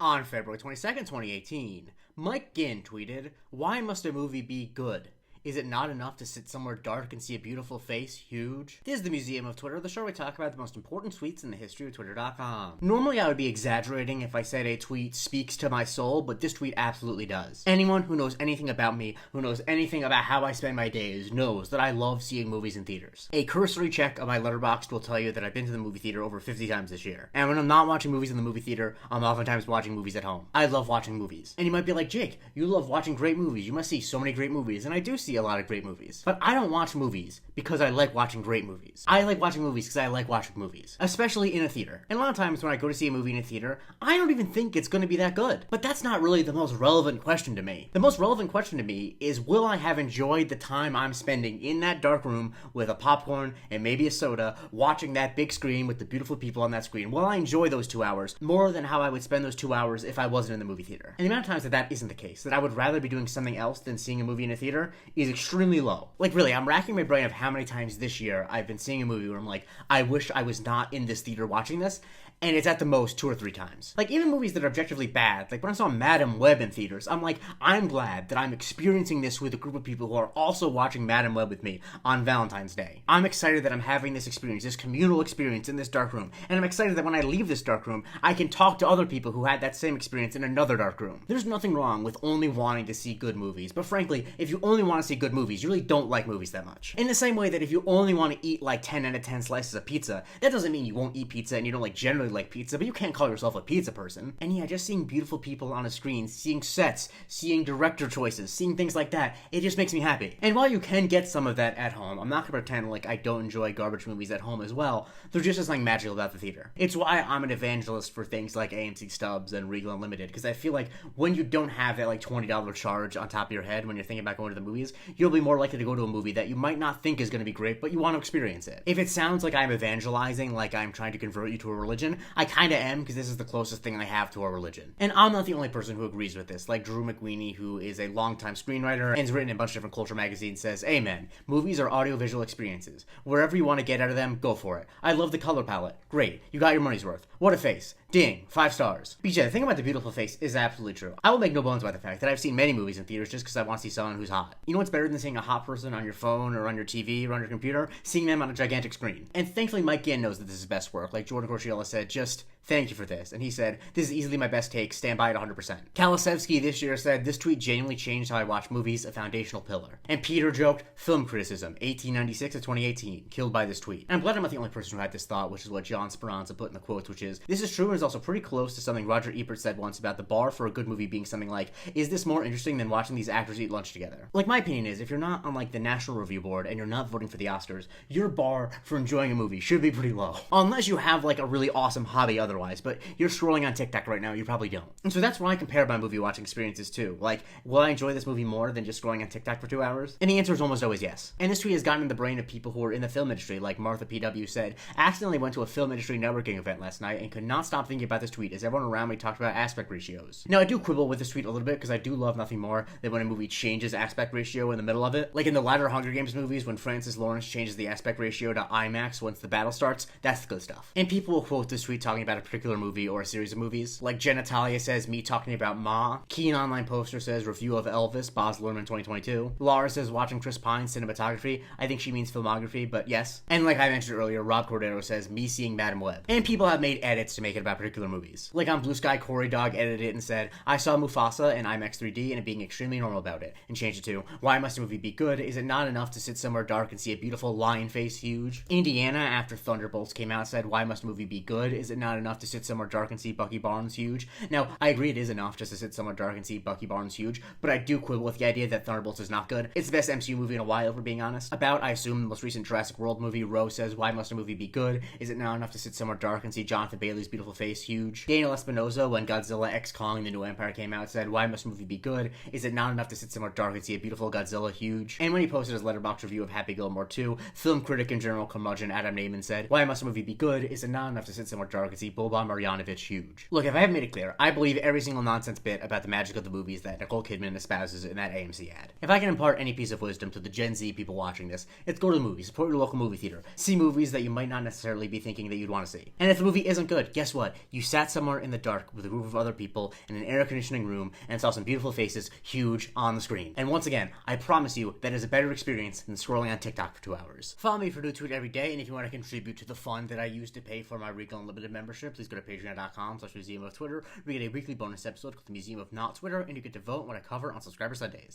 On February 22nd, 2018, Mike Ginn tweeted, "Why must a movie be good? Is it not enough to sit somewhere dark and see a beautiful face huge?" This is the Museum of Twitter, the show where we talk about the most important tweets in the history of Twitter.com. Normally I would be exaggerating if I said a tweet speaks to my soul, but this tweet absolutely does. Anyone who knows anything about me, who knows anything about how I spend my days, knows that I love seeing movies in theaters. A cursory check of my Letterboxd will tell you that I've been to the movie theater over 50 times this year. And when I'm not watching movies in the movie theater, I'm oftentimes watching movies at home. I love watching movies. And you might be like, Jake, you love watching great movies. You must see so many great movies. And I do see a lot of great movies. But I don't watch movies because I like watching great movies. I like watching movies because I like watching movies. Especially in a theater. And a lot of times when I go to see a movie in a theater, I don't even think it's going to be that good. But that's not really the most relevant question to me. The most relevant question to me is, will I have enjoyed the time I'm spending in that dark room with a popcorn and maybe a soda, watching that big screen with the beautiful people on that screen? Will I enjoy those 2 hours more than how I would spend those 2 hours if I wasn't in the movie theater? And the amount of times that isn't the case, that I would rather be doing something else than seeing a movie in a theater, is extremely low. Like really, I'm racking my brain of how many times this year I've been seeing a movie where I'm like, I wish I was not in this theater watching this, and it's at the most 2 or 3 times. Like even movies that are objectively bad, like when I saw Madam Web in theaters, I'm like, I'm glad that I'm experiencing this with a group of people who are also watching Madam Web with me on Valentine's Day. I'm excited that I'm having this experience, this communal experience in this dark room, and I'm excited that when I leave this dark room, I can talk to other people who had that same experience in another dark room. There's nothing wrong with only wanting to see good movies, but frankly, if you only want to see good movies, you really don't like movies that much. In the same way that if you only want to eat like 10 out of 10 slices of pizza, that doesn't mean you won't eat pizza and you don't generally like pizza, but you can't call yourself a pizza person. And yeah, just seeing beautiful people on a screen, seeing sets, seeing director choices, seeing things like that, it just makes me happy. And while you can get some of that at home, I'm not gonna pretend like I don't enjoy garbage movies at home as well. There's just something magical about the theater. It's why I'm an evangelist for things like AMC Stubs and Regal Unlimited, because I feel like when you don't have that $20 charge on top of your head when you're thinking about going to the movies, you'll be more likely to go to a movie that you might not think is going to be great, but you want to experience it. If it sounds like I'm evangelizing, like I'm trying to convert you to a religion, I kind of am, because this is the closest thing I have to a religion. And I'm not the only person who agrees with this. Like Drew McWeeny, who is a longtime screenwriter and has written in a bunch of different culture magazines, says, "Amen. Movies are audiovisual experiences. Wherever you want to get out of them, go for it. I love the color palette. Great. You got your money's worth. What a face. Ding. 5 stars." BJ, the thing about the beautiful face is absolutely true. I will make no bones about the fact that I've seen many movies in theaters just because I want to see someone who's hot. You know what's better than seeing a hot person on your phone or on your TV or on your computer? Seeing them on a gigantic screen. And thankfully Mike Ginn knows that this is best work. Like Jordan Corciella said, just thank you for this. And he said, "This is easily my best take. Stand by it 100%. Kalasevsky this year said, "This tweet genuinely changed how I watch movies, a foundational pillar." And Peter joked, "Film criticism, 1896 to 2018, killed by this tweet." And I'm glad I'm not the only person who had this thought, which is what John Speranza put in the quotes, which is, this is true and is also pretty close to something Roger Ebert said once about the bar for a good movie being something like, is this more interesting than watching these actors eat lunch together? Like, my opinion is, if you're not on the National Review Board and you're not voting for the Oscars, your bar for enjoying a movie should be pretty low. Unless you have a really awesome hobby otherwise, but you're scrolling on TikTok right now, you probably don't. And so that's where I compare my movie watching experiences too. Like, will I enjoy this movie more than just scrolling on TikTok for 2 hours? And the answer is almost always yes. And this tweet has gotten in the brain of people who are in the film industry, like Martha PW said, "Accidentally went to a film industry networking event last night and could not stop thinking about this tweet as everyone around me talked about aspect ratios." Now, I do quibble with this tweet a little bit because I do love nothing more than when a movie changes aspect ratio in the middle of it. Like in the latter Hunger Games movies, when Francis Lawrence changes the aspect ratio to IMAX once the battle starts, that's the good stuff. And people will quote this tweet talking about a particular movie or a series of movies. Like Genitalia says, "Me talking about Ma." Keen Online Poster says, "Review of Elvis, Baz Luhrmann 2022. Laura says, "Watching Chris Pine's cinematography." I think she means filmography, but yes. And like I mentioned earlier, Rob Cordero says, "Me seeing Madam Web." And people have made edits to make it about particular movies. Like on Blue Sky, Corey Dog edited it and said, "I saw Mufasa in IMAX 3D and it being extremely normal about it," and changed it to, "Why must a movie be good? Is it not enough to sit somewhere dark and see a beautiful lion face huge?" Indiana, after Thunderbolts came out, said, "Why must a movie be good? Is it not enough to sit somewhere dark and see Bucky Barnes huge?" Now, I agree it is enough just to sit somewhere dark and see Bucky Barnes huge, but I do quibble with the idea that Thunderbolts is not good. It's the best MCU movie in a while, if we're being honest. About, I assume, the most recent Jurassic World movie, Rose says, "Why must a movie be good? Is it not enough to sit somewhere dark and see Jonathan Bailey's beautiful face huge?" Daniel Espinosa, when Godzilla X Kong The New Empire came out, said, "Why must a movie be good? Is it not enough to sit somewhere dark and see a beautiful Godzilla huge?" And when he posted his Letterboxd review of Happy Gilmore 2, film critic and general curmudgeon Adam Naiman said, "Why must a movie be good? Is it not enough to sit somewhere dark and see Boban Marjanovic huge. Look, if I haven't made it clear, I believe every single nonsense bit about the magic of the movies that Nicole Kidman espouses in that AMC ad. If I can impart any piece of wisdom to the Gen Z people watching this, it's go to the movies, support your local movie theater, see movies that you might not necessarily be thinking that you'd want to see. And if the movie isn't good, guess what? You sat somewhere in the dark with a group of other people in an air conditioning room and saw some beautiful faces huge on the screen. And once again, I promise you that is a better experience than scrolling on TikTok for 2 hours. Follow me for a new tweet every day, and if you want to contribute to the fund that I use to pay for my Regal Unlimited membership, please go to patreon.com/Museum of Twitter. We get a weekly bonus episode called the Museum of Not Twitter, and you get to vote what I cover on Subscriber Sundays.